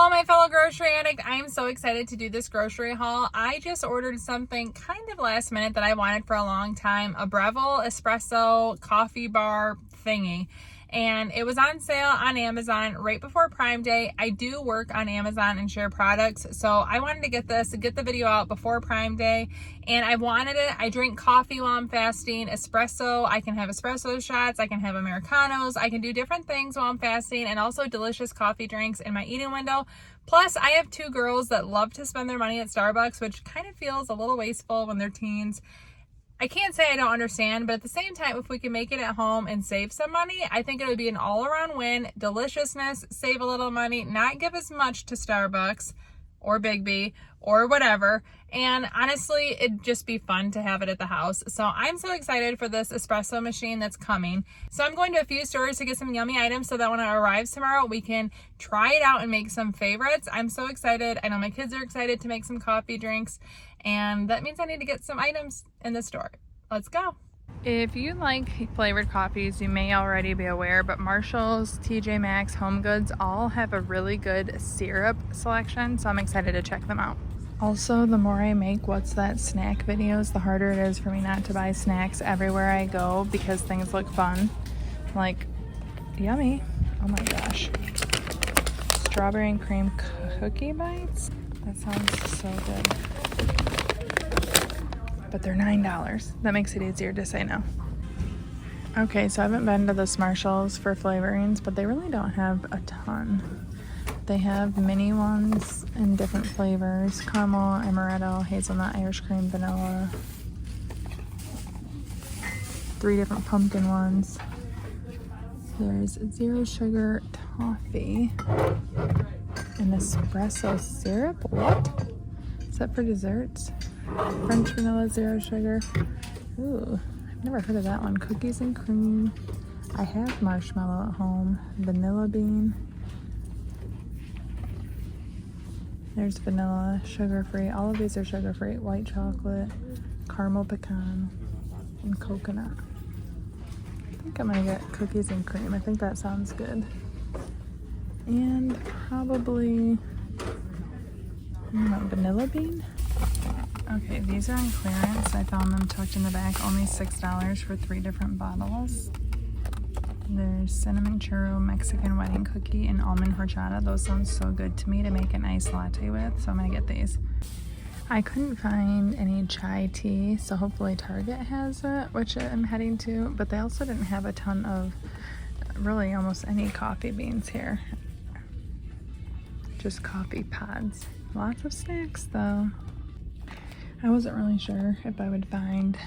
Hello, my fellow grocery addict. I am so excited to do this grocery haul. I just ordered something kind of last minute that I wanted for a long time, a Breville Espresso coffee bar thingy. And it was on sale on Amazon right before Prime Day. I do work on Amazon and share products, so I wanted to get the video out before Prime Day. And I wanted it. I drink coffee while I'm fasting, espresso. I can have espresso shots. I can have Americanos. I can do different things while I'm fasting, and also delicious coffee drinks in my eating window. Plus, I have two girls that love to spend their money at Starbucks, which kind of feels a little wasteful when they're teens. I can't say I don't understand, but at the same time, if we can make it at home and save some money, I think it would be an all-around win. Deliciousness, save a little money, not give as much to Starbucks or Big B or whatever. And honestly, it'd just be fun to have it at the house. So I'm so excited for this espresso machine that's coming. So I'm going to a few stores to get some yummy items so that when it arrives tomorrow, we can try it out and make some favorites. I'm so excited. I know my kids are excited to make some coffee drinks, and that means I need to get some items in the store. Let's go. If you like flavored coffees, you may already be aware, but Marshall's, TJ Maxx, Home Goods all have a really good syrup selection, so I'm excited to check them out. Also, the more I make what's that snack videos, the harder it is for me not to buy snacks everywhere I go because things look fun. Like, yummy. Oh my gosh. Strawberry and cream cookie bites? That sounds so good. But they're $9. That makes it easier to say no. Okay, so I haven't been to this Marshall's for flavorings, but they really don't have a ton. They have mini ones in different flavors: caramel, amaretto, hazelnut, Irish cream, vanilla. 3 different pumpkin ones. There's zero sugar toffee and espresso syrup. What? Is that for desserts? French vanilla, zero sugar. Ooh, I've never heard of that one. Cookies and cream. I have marshmallow at home. Vanilla bean. There's vanilla, sugar-free. All of these are sugar-free. White chocolate, caramel pecan, and coconut. I think I'm gonna get cookies and cream. I think that sounds good. And probably, vanilla bean. Okay, these are on clearance. I found them tucked in the back. Only $6 for 3 different bottles. There's cinnamon churro, Mexican wedding cookie, and almond horchata. Those sound so good to me to make an iced latte with, so I'm gonna get these. I couldn't find any chai tea, so hopefully Target has it, which I'm heading to, but they also didn't have a ton of really almost any coffee beans here. Just coffee pods. Lots of snacks though. I wasn't really sure if I would find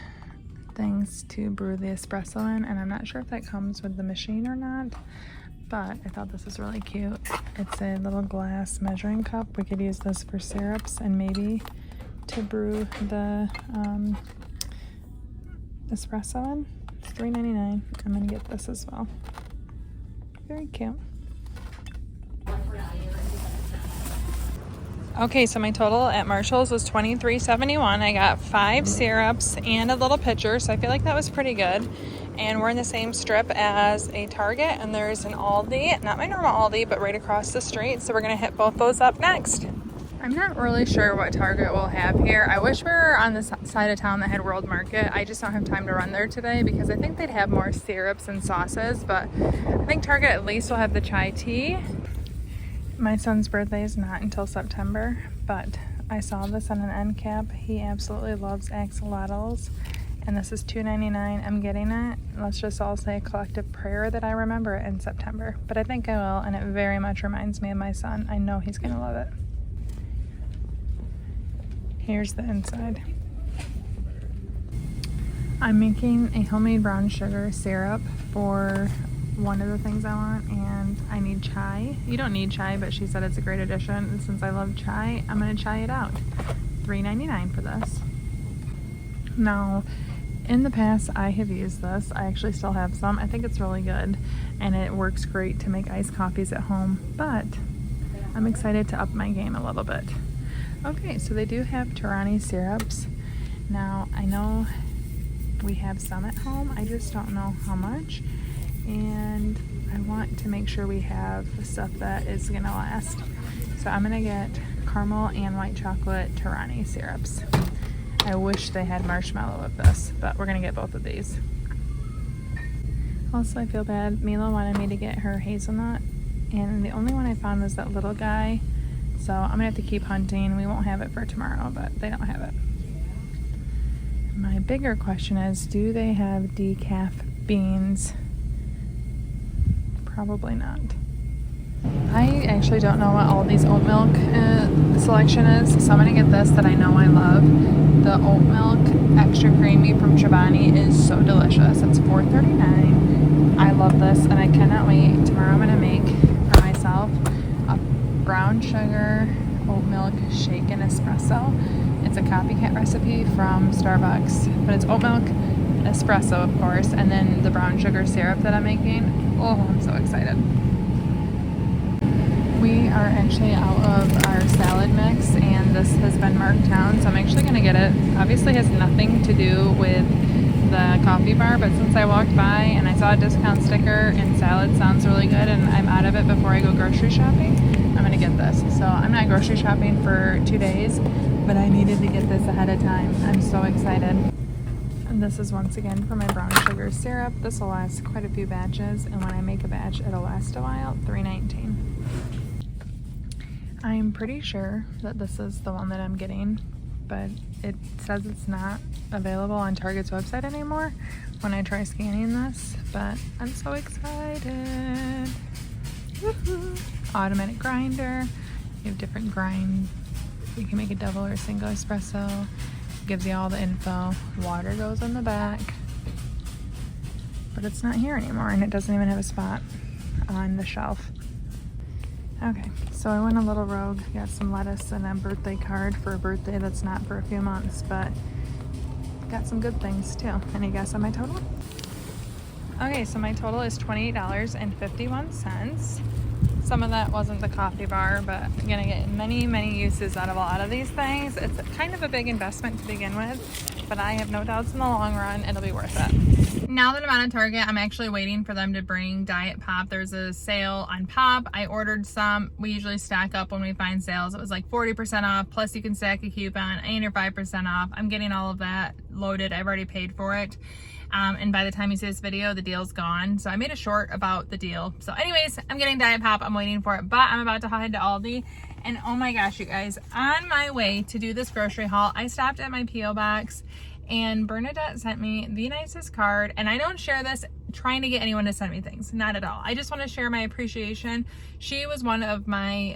things to brew the espresso in, and I'm not sure if that comes with the machine or not, but I thought this was really cute. It's a little glass measuring cup. We could use this for syrups and maybe to brew the espresso in. It's $3.99. I'm gonna get this as well. Very cute. Okay, so my total at Marshall's was $23.71. I got 5 syrups and a little pitcher, so I feel like that was pretty good. And we're in the same strip as a Target, and there's an Aldi, not my normal Aldi, but right across the street, so we're gonna hit both those up next. I'm not really sure what Target will have here. I wish we were on the side of town that had World Market. I just don't have time to run there today because I think they'd have more syrups and sauces, but I think Target at least will have the chai tea. My son's birthday is not until September, but I saw this on an end cap. He absolutely loves axolotls, and this is $2.99. I'm getting it. Let's just all say a collective prayer that I remember it in September, but I think I will, and it very much reminds me of my son. I know he's gonna love it. Here's the inside. I'm making a homemade brown sugar syrup for one of the things I want, and I need chai. You don't need chai, but she said it's a great addition, and since I love chai, I'm gonna try it out. $3.99 for this. Now, in the past, I have used this. I actually still have some. I think it's really good, and it works great to make iced coffees at home, but I'm excited to up my game a little bit. Okay, so they do have Torani syrups. Now, I know we have some at home. I just don't know how much. And I want to make sure we have stuff that is gonna last. So so I'm gonna get caramel and white chocolate Tirani syrups. I wish they had marshmallow with this, but we're gonna get both of these. Also, I feel bad. Mila wanted me to get her hazelnut, and the only one I found was that little guy. So I'm gonna have to keep hunting. We won't have it for tomorrow, but they don't have it. My bigger question is, do they have decaf beans? Probably not. I actually don't know what Aldi's oat milk selection is, so I'm gonna get this that I know I love. The oat milk extra creamy from Chobani is so delicious. It's $4.39. I love this, and I cannot wait. Tomorrow I'm gonna make for myself a brown sugar oat milk shaken espresso. It's a copycat recipe from Starbucks, but it's oat milk, espresso of course, and then the brown sugar syrup that I'm making. Oh, I'm so excited. We are actually out of our salad mix, and this has been marked down, so I'm actually going to get it. Obviously has nothing to do with the coffee bar, but since I walked by and I saw a discount sticker and salad sounds really good and I'm out of it before I go grocery shopping, I'm going to get this. So I'm not grocery shopping for 2 days, but I needed to get this ahead of time. I'm so excited. And this is once again for my brown sugar syrup. This will last quite a few batches, and when I make a batch it'll last a while. $3.19. I'm pretty sure that this is the one that I'm getting, but it says it's not available on Target's website anymore when I try scanning this, but I'm so excited. Woohoo! Automatic grinder. You have different grind. You can make a double or a single espresso. It gives you all the info. Water goes on the back, but it's not here anymore, and it doesn't even have a spot on the shelf. Okay, so I went a little rogue, got some lettuce and a birthday card for a birthday that's not for a few months, but got some good things too. Any guess on my total? Okay, so my total is $28.51. Some of that wasn't the coffee bar, but I'm gonna get many, many uses out of a lot of these things. It's kind of a big investment to begin with, but I have no doubts in the long run it'll be worth it. Now that I'm out of Target, I'm actually waiting for them to bring Diet Pop. There's a sale on Pop. I ordered some. We usually stack up when we find sales. It was like 40% off, plus you can stack a coupon and you're 5% off. I'm getting all of that loaded. I've already paid for it. And by the time you see this video, the deal's gone. So I made a short about the deal. So anyways, I'm getting Diet Pop. I'm waiting for it, but I'm about to head to Aldi. And oh my gosh, you guys, on my way to do this grocery haul, I stopped at my P.O. box, and Bernadette sent me the nicest card. And I don't share this trying to get anyone to send me things, not at all. I just want to share my appreciation. She was one of my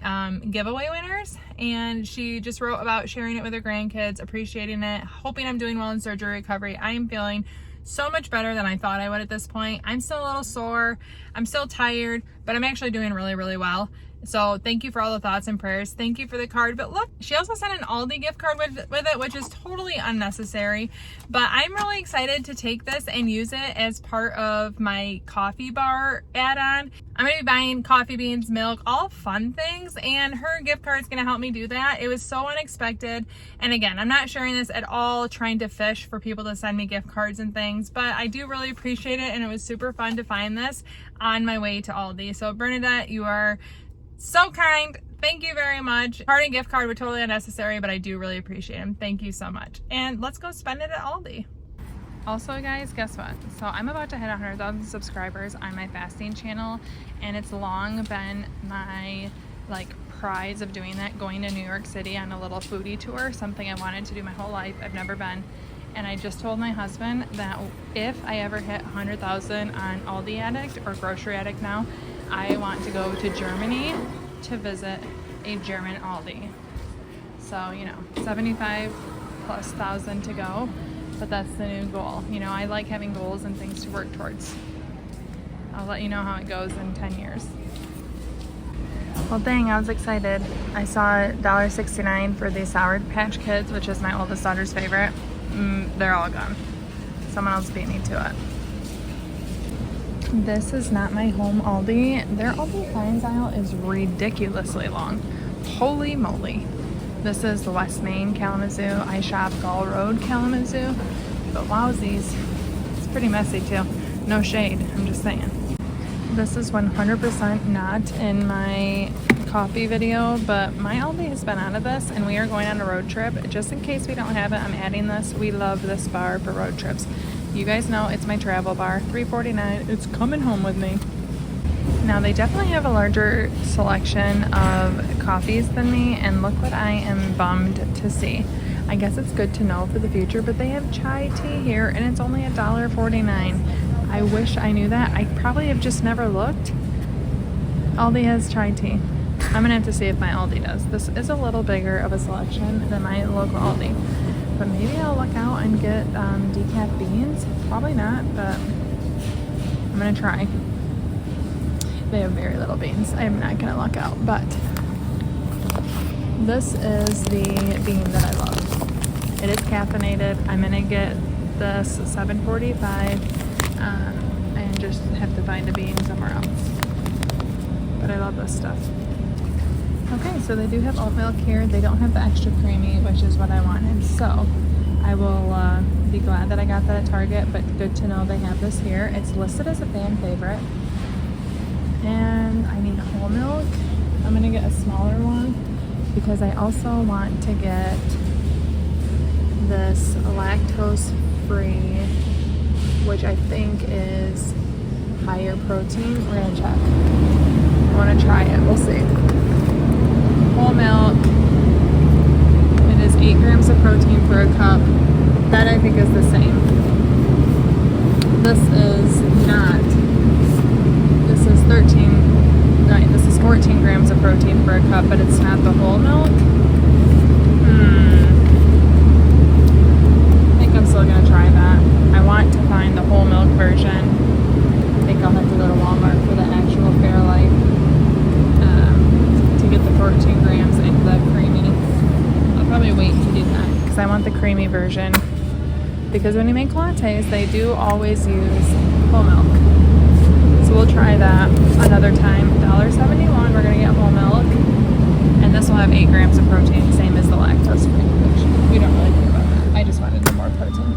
giveaway winners, and she just wrote about sharing it with her grandkids, appreciating it, hoping I'm doing well in surgery recovery. I am feeling so much better than I thought I would at this point. I'm still a little sore, I'm still tired, but I'm actually doing really, really well. So thank you for all the thoughts and prayers. Thank you for the card. But look, she also sent an Aldi gift card with it, which is totally unnecessary. But I'm really excited to take this and use it as part of my coffee bar add-on. I'm going to be buying coffee beans, milk, all fun things. And her gift card is going to help me do that. It was so unexpected. And again, I'm not sharing this at all trying to fish for people to send me gift cards and things. But I do really appreciate it. And it was super fun to find this on my way to Aldi. So Bernadette, you are so kind. Thank you very much. Parting gift card were totally unnecessary, but I do really appreciate them. Thank you so much. And let's go spend it at Aldi. Also guys, guess what? So I'm about to hit 100,000 subscribers on my fasting channel, and it's long been my prize of doing that, going to New York City on a little foodie tour, something I wanted to do my whole life. I've never been. And I just told my husband that if I ever hit 100,000 on Aldi Addict or Grocery Addict now, I want to go to Germany to visit a German Aldi. So, 75,000+ to go, but that's the new goal. I like having goals and things to work towards. I'll let you know how it goes in 10 years. Well, dang, I was excited. I saw $1.69 for the Sour Patch Kids, which is my oldest daughter's favorite. They're all gone. Someone else beat me to it. This is not my home Aldi. Their Aldi finds aisle is ridiculously long. Holy moly. This is the West Main Kalamazoo. I shop Gall Road Kalamazoo. But wowsies, it's pretty messy too. No shade, I'm just saying. This is 100% not in my coffee video, but my Aldi has been out of this and we are going on a road trip. Just in case we don't have it, I'm adding this. We love this bar for road trips. You guys know it's my travel bar, $3.49. It's coming home with me. Now they definitely have a larger selection of coffees than me, and look what I am bummed to see. I guess it's good to know for the future, but they have chai tea here and it's only $1.49. I wish I knew that. I probably have just never looked. Aldi has chai tea. I'm gonna have to see if my Aldi does. This is a little bigger of a selection than my local Aldi, but maybe I'll look out and get decaf beans. Probably not, but I'm gonna try. They have very little beans. I'm not gonna luck out, but this is the bean that I love. It is caffeinated. I'm gonna get this $7.45 and just have to find a bean somewhere else. But I love this stuff. Okay, so they do have oat milk here. They don't have the extra creamy, which is what I wanted. So I will be glad that I got that at Target, but good to know they have this here. It's listed as a fan favorite. And I need whole milk. I'm gonna get a smaller one because I also want to get this lactose free, which I think is higher protein. We're gonna check. I wanna try it, we'll see. Whole milk. It is 8 grams of protein per cup. That I think is the same. This is not. This is 14 grams of protein per cup, but it's not the whole milk. I think I'm still gonna try that. I want to find the whole milk version. I think I'll have to go to Walmart for the actual Fairlife to get the 14 grams and the creamy. I'll probably wait to do that because I want the creamy version. Because when you make lattes, they do always use whole milk. So we'll try that another time. $1.71, we're gonna get whole milk. And this will have 8 grams of protein, same as the lactose free, which we don't really care about that. I just wanted more protein.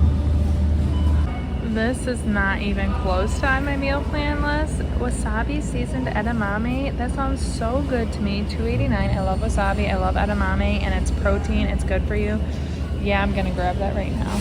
This is not even close to on my meal plan list. Wasabi seasoned edamame. That sounds so good to me. $2.89. I love wasabi, I love edamame, and it's protein, it's good for you. Yeah, I'm gonna grab that right now.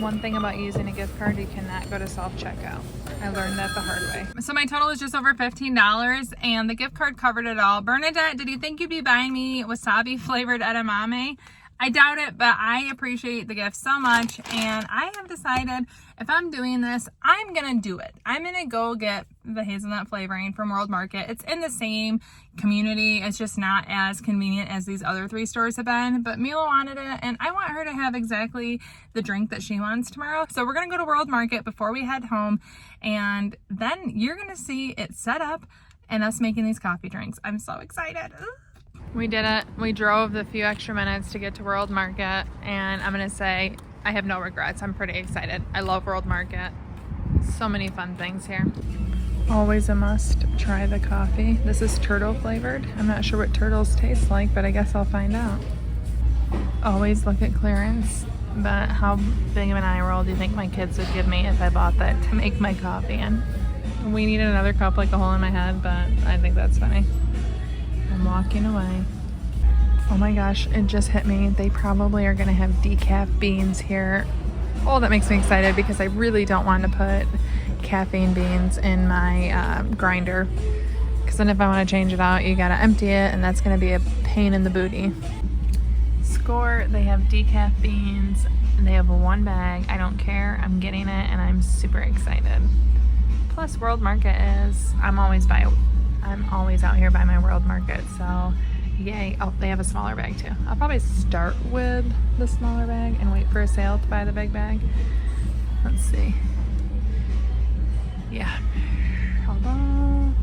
One thing about using a gift card, you cannot go to self-checkout. I learned that the hard way. So my total is just over $15 and the gift card covered it all. Bernadette, did you think you'd be buying me wasabi flavored edamame? I doubt it, but I appreciate the gift so much, and I have decided if I'm doing this, I'm gonna do it. I'm gonna go get the hazelnut flavoring from World Market. It's in the same community. It's just not as convenient as these other 3 stores have been, but Mila wanted it, and I want her to have exactly the drink that she wants tomorrow. So we're gonna go to World Market before we head home, and then you're gonna see it set up and us making these coffee drinks. I'm so excited. We did it. We drove the few extra minutes to get to World Market, and I'm gonna say I have no regrets. I'm pretty excited. I love World Market. So many fun things here. Always a must try the coffee. This is turtle flavored. I'm not sure what turtles taste like, but I guess I'll find out. Always look at clearance, but how big of an eye roll do you think my kids would give me if I bought that to make my coffee in? We need another cup like a hole in my head, but I think that's funny. I'm walking away. Oh my gosh, it just hit me. They probably are gonna have decaf beans here. Oh, that makes me excited because I really don't want to put caffeine beans in my grinder. Because then if I want to change it out, you gotta empty it, and that's gonna be a pain in the booty. Score, they have decaf beans. They have 1 bag. I don't care. I'm getting it, and I'm super excited. Plus, World Market is, I'm always out here by my World Market, so yay. Oh, they have a smaller bag too. I'll probably start with the smaller bag and wait for a sale to buy the big bag. Let's see. Yeah. Hold on.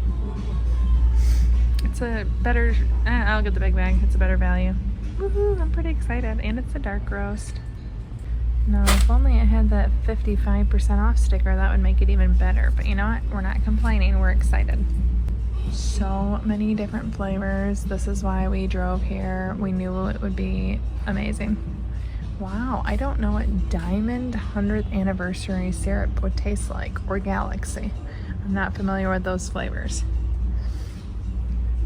It's a better, I'll get the big bag. It's a better value. Woohoo, I'm pretty excited. And it's a dark roast. No, if only it had that 55% off sticker, that would make it even better. But you know what? We're not complaining. We're excited. So many different flavors. This is why we drove here. We knew it would be amazing. Wow, I don't know what Diamond 100th Anniversary syrup would taste like, or Galaxy. I'm not familiar with those flavors.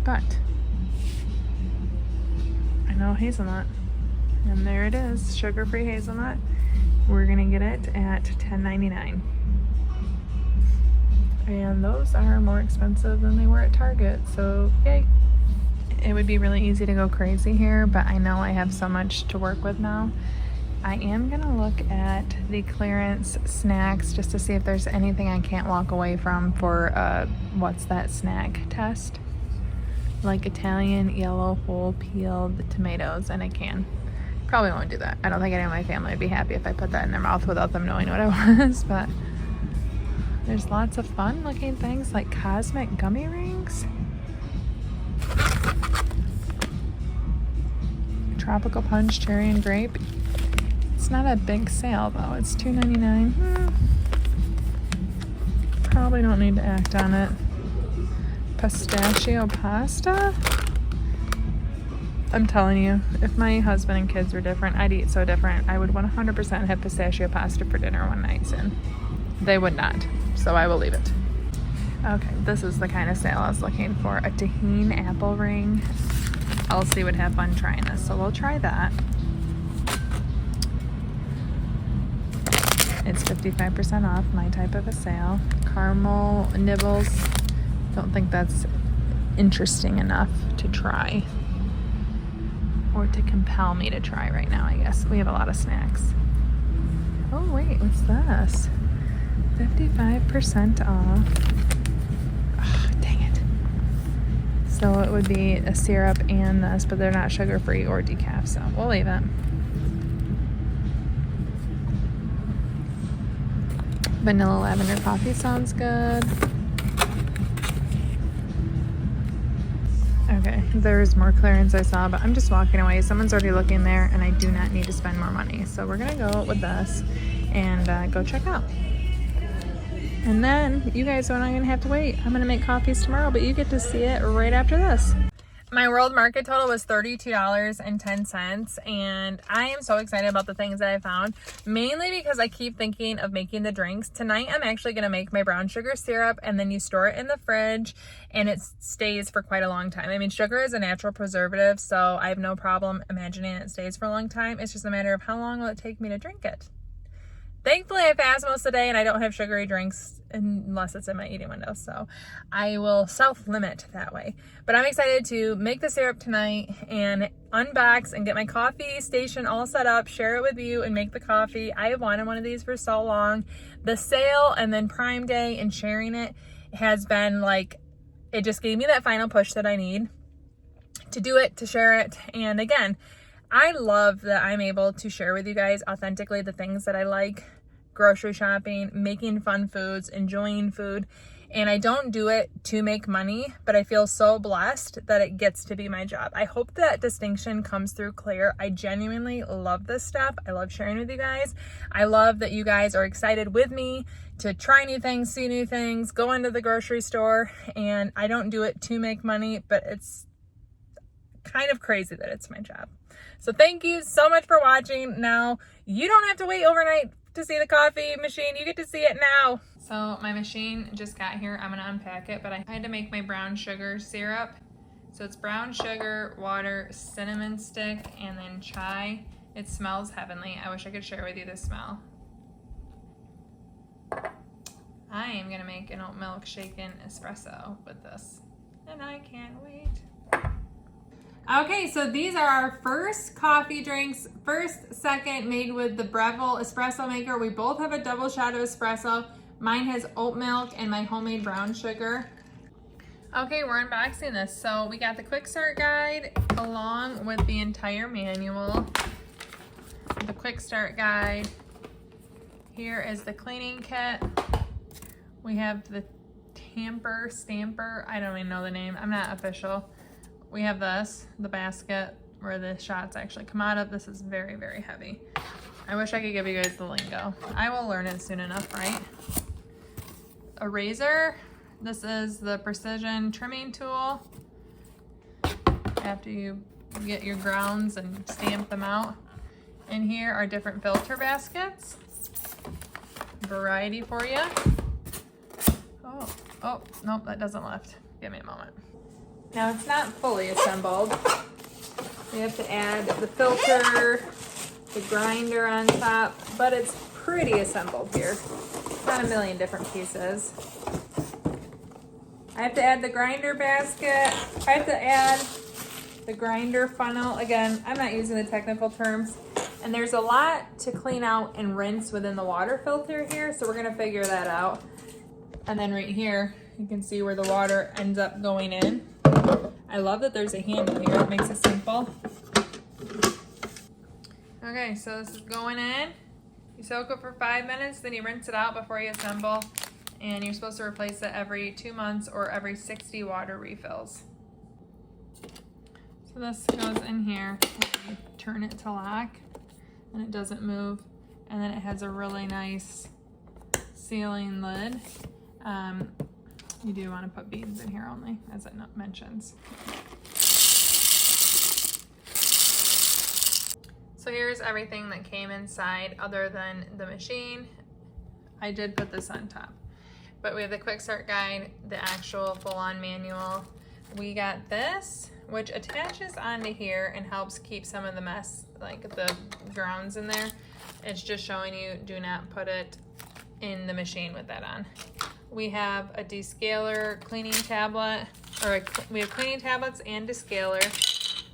but I know hazelnut. And there it is, sugar-free hazelnut. We're gonna get it at $10.99. And those are more expensive than they were at Target, so yay. It would be really easy to go crazy here, but I know I have so much to work with now. I am gonna look at the clearance snacks just to see if there's anything I can't walk away from for what's that snack test? Like Italian yellow whole peeled tomatoes, and I can. Probably won't do that. I don't think any of my family would be happy if I put that in their mouth without them knowing what it was, but there's lots of fun looking things like cosmic gummy rings. Tropical punch, cherry and grape. It's not a big sale though. It's $2.99. Probably don't need to act on it. Pistachio pasta? I'm telling you, if my husband and kids were different, I'd eat so different. I would 100% have pistachio pasta for dinner one night soon. They would not, so I will leave it. Okay, this is the kind of sale I was looking for. A tahini apple ring. Elsie would have fun trying this, so we'll try that. It's 55% off, my type of a sale. Caramel nibbles. Don't think that's interesting enough to try. Or to compel me to try right now, I guess. We have a lot of snacks. Oh wait, what's this? 55% off. Oh, dang it. So it would be a syrup and this, but they're not sugar-free or decaf, so we'll leave it. Vanilla lavender coffee sounds good. Okay, there's more clearance I saw, but I'm just walking away. Someone's already looking there, and I do not need to spend more money. So we're gonna go with this and go check out. And then you guys are not gonna have to wait. I'm gonna make coffees tomorrow, but you get to see it right after this. My world market total was $32.10, and I am so excited about the things that I found, mainly because I keep thinking of making the drinks. Tonight, I'm actually going to make my brown sugar syrup, and then you store it in the fridge, and it stays for quite a long time. I mean, sugar is a natural preservative, so I have no problem imagining it stays for a long time. It's just a matter of how long will it take me to drink it. Thankfully, I fast most of the day, and I don't have sugary drinks unless it's in my eating window, so I will self-limit that way. But I'm excited to make the syrup tonight and unbox and get my coffee station all set up, share it with you, and make the coffee. I have wanted one of these for so long. The sale and then Prime Day and sharing it has been like, it just gave me that final push that I need to do it, to share it. And again, I love that I'm able to share with you guys authentically the things that I like, grocery shopping, making fun foods, enjoying food. And I don't do it to make money, but I feel so blessed that it gets to be my job. I hope that distinction comes through clear. I genuinely love this stuff. I love sharing with you guys. I love that you guys are excited with me to try new things, see new things, go into the grocery store. And I don't do it to make money, but it's kind of crazy that it's my job. So thank you so much for watching. Now, you don't have to wait overnight to see the coffee machine. You get to see it now. So my machine just got here. I'm gonna unpack it, but I had to make my brown sugar syrup. So it's brown sugar, water, cinnamon stick, and then chai. It smells heavenly. I wish I could share with you the smell. I am gonna make an oat milk shaken espresso with this, and I can't wait. Okay, so these are our first coffee drinks, second, made with the Breville espresso maker. We both have a double shot of espresso. Mine has oat milk and my homemade brown sugar. Okay, we're unboxing this. So we got the quick start guide along with the entire manual. The quick start guide. Here is the cleaning kit. We have the stamper, I don't even know the name. I'm not official. We have this, the basket where the shots actually come out of. This is very, very heavy. I wish I could give you guys the lingo. I will learn it soon enough, right? A razor. This is the precision trimming tool. After you get your grounds and stamp them out. And here are different filter baskets. Variety for you. Oh, nope, that doesn't lift. Give me a moment. Now it's not fully assembled. We have to add the filter, the grinder on top, but it's pretty assembled here. Not a million different pieces. I have to add the grinder basket. I have to add the grinder funnel. Again, I'm not using the technical terms. And there's a lot to clean out and rinse within the water filter here, so we're gonna figure that out. And then right here, you can see where the water ends up going in. I love that there's a handle here. It makes it simple. Okay, so this is going in. You soak it for 5 minutes, then you rinse it out before you assemble. And you're supposed to replace it every 2 months or every 60 water refills. So this goes in here, and you turn it to lock, and it doesn't move. And then it has a really nice sealing lid. You do want to put beans in here only, as it mentions. So here's everything that came inside other than the machine. I did put this on top. But we have the quick start guide, the actual full-on manual. We got this, which attaches onto here and helps keep some of the mess, like the grounds in there. It's just showing you do not put it in the machine with that on. We have a descaler cleaning tablet, or we have cleaning tablets and descaler.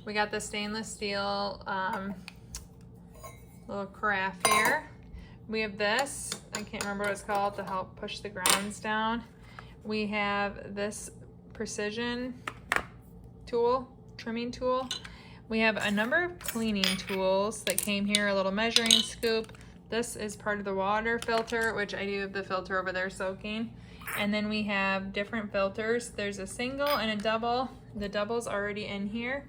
We got the stainless steel little carafe here. We have this, I can't remember what it's called, to help push the grounds down. We have this precision tool, trimming tool. We have a number of cleaning tools that came here, a little measuring scoop. This is part of the water filter, which I do have the filter over there soaking. And then we have different filters. There's a single and a double. The double's already in here.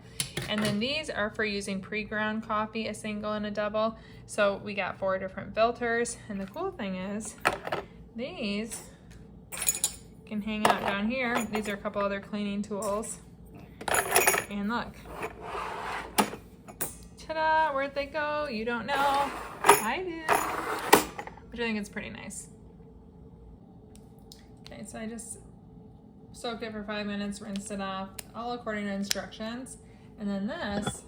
And then these are for using pre-ground coffee, a single and a double. So we got 4 different filters. And the cool thing is, these can hang out down here. These are a couple other cleaning tools. And look. Ta-da, where'd they go? You don't know. I do. Which I think is pretty nice. Okay, so I just soaked it for 5 minutes, rinsed it off, all according to instructions. And then this,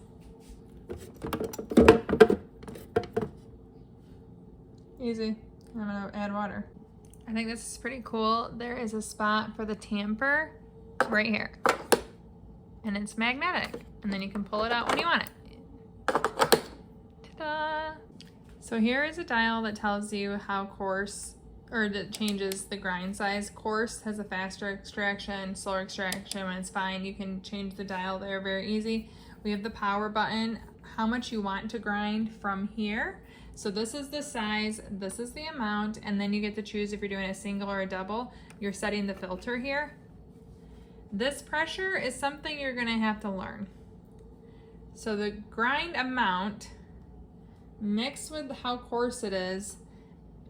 easy. I'm gonna add water. I think this is pretty cool. There is a spot for the tamper right here. And it's magnetic. And then you can pull it out when you want it. Ta-da! So here is a dial that tells you how coarse, or that changes the grind size. Coarse has a faster extraction, slower extraction when it's fine. You can change the dial there very easy. We have the power button, how much you want to grind from here. So this is the size, this is the amount, and then you get to choose if you're doing a single or a double. You're setting the filter here. This pressure is something you're gonna have to learn. So the grind amount mixed with how coarse it is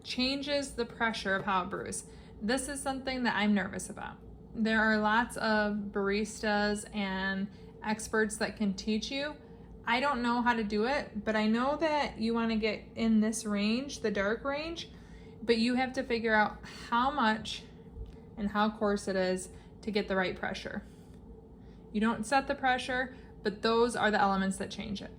changes the pressure of how it brews. This is something that I'm nervous about. There are lots of baristas and experts that can teach you. I don't know how to do it, but I know that you want to get in this range, the dark range, but you have to figure out how much and how coarse it is to get the right pressure. You don't set the pressure, but those are the elements that change it.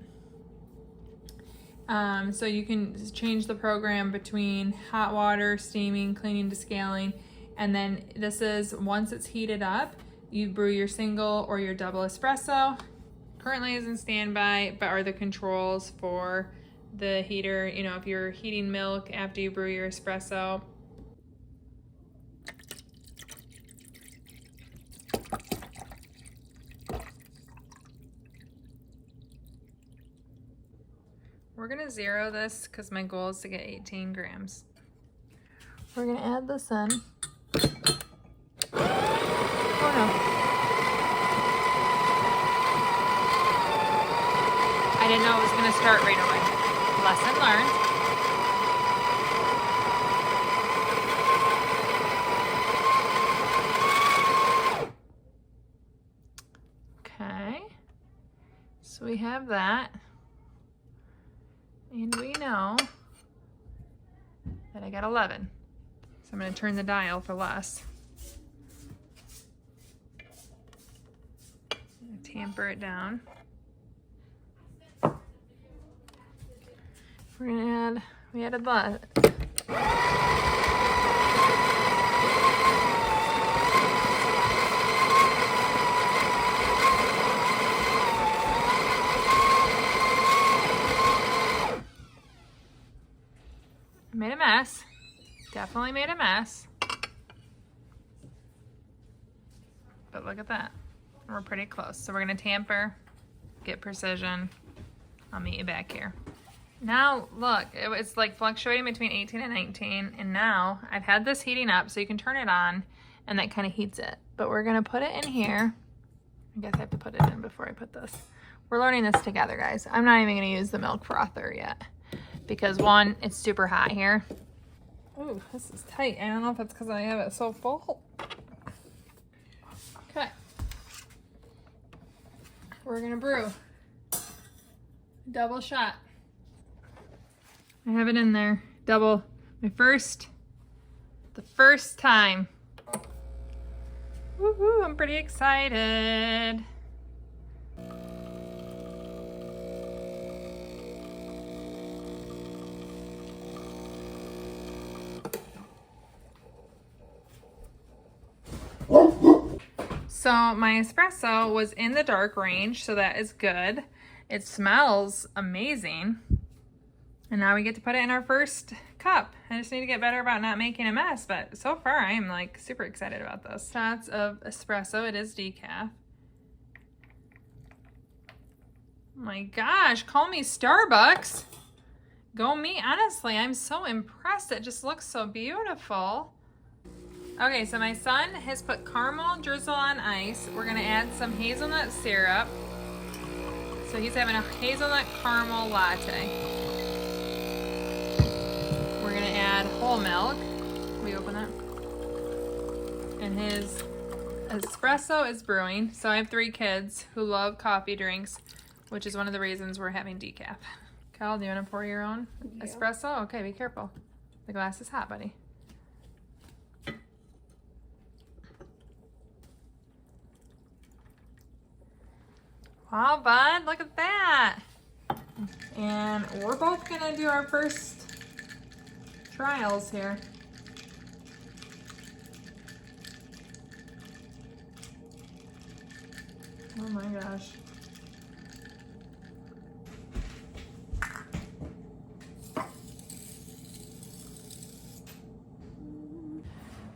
So you can change the program between hot water, steaming, cleaning, descaling, and then this is, once it's heated up, you brew your single or your double espresso. Currently is in standby, but are the controls for the heater. You know, if you're heating milk after you brew your espresso. We're gonna zero this because my goal is to get 18 grams. We're gonna add this in. Oh no. I didn't know it was gonna start right away. Lesson learned. Okay. So we have that. And we know that I got 11. So I'm going to turn the dial for less. tamper it down. We're gonna add, we added that. Made a mess. Definitely made a mess. But look at that. We're pretty close. So we're gonna tamper, get precision. I'll meet you back here. Now, look, it's like fluctuating between 18 and 19, and now I've had this heating up, so you can turn it on, and that kind of heats it. But we're gonna put it in here. I guess I have to put it in before I put this. We're learning this together, guys. I'm not even gonna use the milk frother yet, because one, it's super hot here. Ooh, this is tight. I don't know if it's because I have it so full. Okay. We're gonna brew. Double shot. I have it in there. Double. The first time. Woohoo, I'm pretty excited. So my espresso was in the dark range, so that is good. It smells amazing. And now we get to put it in our first cup. I just need to get better about not making a mess, but so far I am like super excited about this. Shots of espresso, it is decaf. Oh my gosh, call me Starbucks. Go me, honestly, I'm so impressed. It just looks so beautiful. Okay, so my son has put caramel drizzle on ice. We're gonna add some hazelnut syrup. So he's having a hazelnut caramel latte. We're gonna add whole milk. Can we open that? And his espresso is brewing. So I have 3 kids who love coffee drinks, which is one of the reasons we're having decaf. Kyle, do you wanna pour your own espresso? Okay, be careful. The glass is hot, buddy. Wow, bud, look at that. And we're both gonna do our first trials here. Oh my gosh.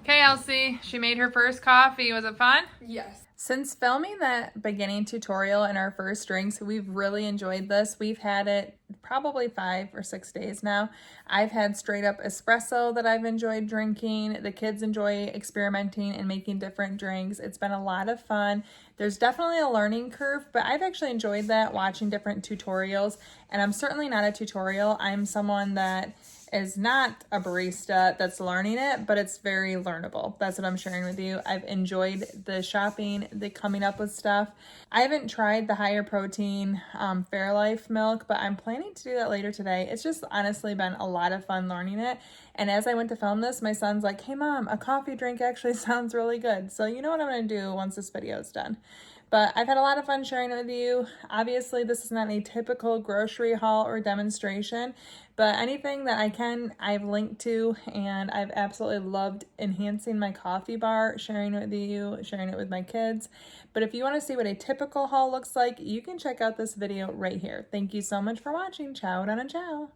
Okay, Elsie, she made her first coffee. Was it fun? Yes. Since filming that beginning tutorial in our first drinks, we've really enjoyed this. We've had it probably 5 or 6 days now. I've had straight up espresso that I've enjoyed drinking. The kids enjoy experimenting and making different drinks. It's been a lot of fun. There's definitely a learning curve, but I've actually enjoyed that, watching different tutorials. And I'm certainly not a tutorial. I'm someone that is not a barista that's learning it, but it's very learnable. That's what I'm sharing with you. I've enjoyed the shopping, the coming up with stuff. I haven't tried the higher protein Fairlife milk, but I'm planning to do that later today. It's just honestly been a lot of fun learning it. And as I went to film this, my son's like, hey mom, a coffee drink actually sounds really good. So you know what I'm gonna do once this video is done. But I've had a lot of fun sharing it with you. Obviously, this is not a typical grocery haul or demonstration, but anything that I can, I've linked to, and I've absolutely loved enhancing my coffee bar, sharing it with you, sharing it with my kids. But if you want to see what a typical haul looks like, you can check out this video right here. Thank you so much for watching. Ciao, Donna, ciao.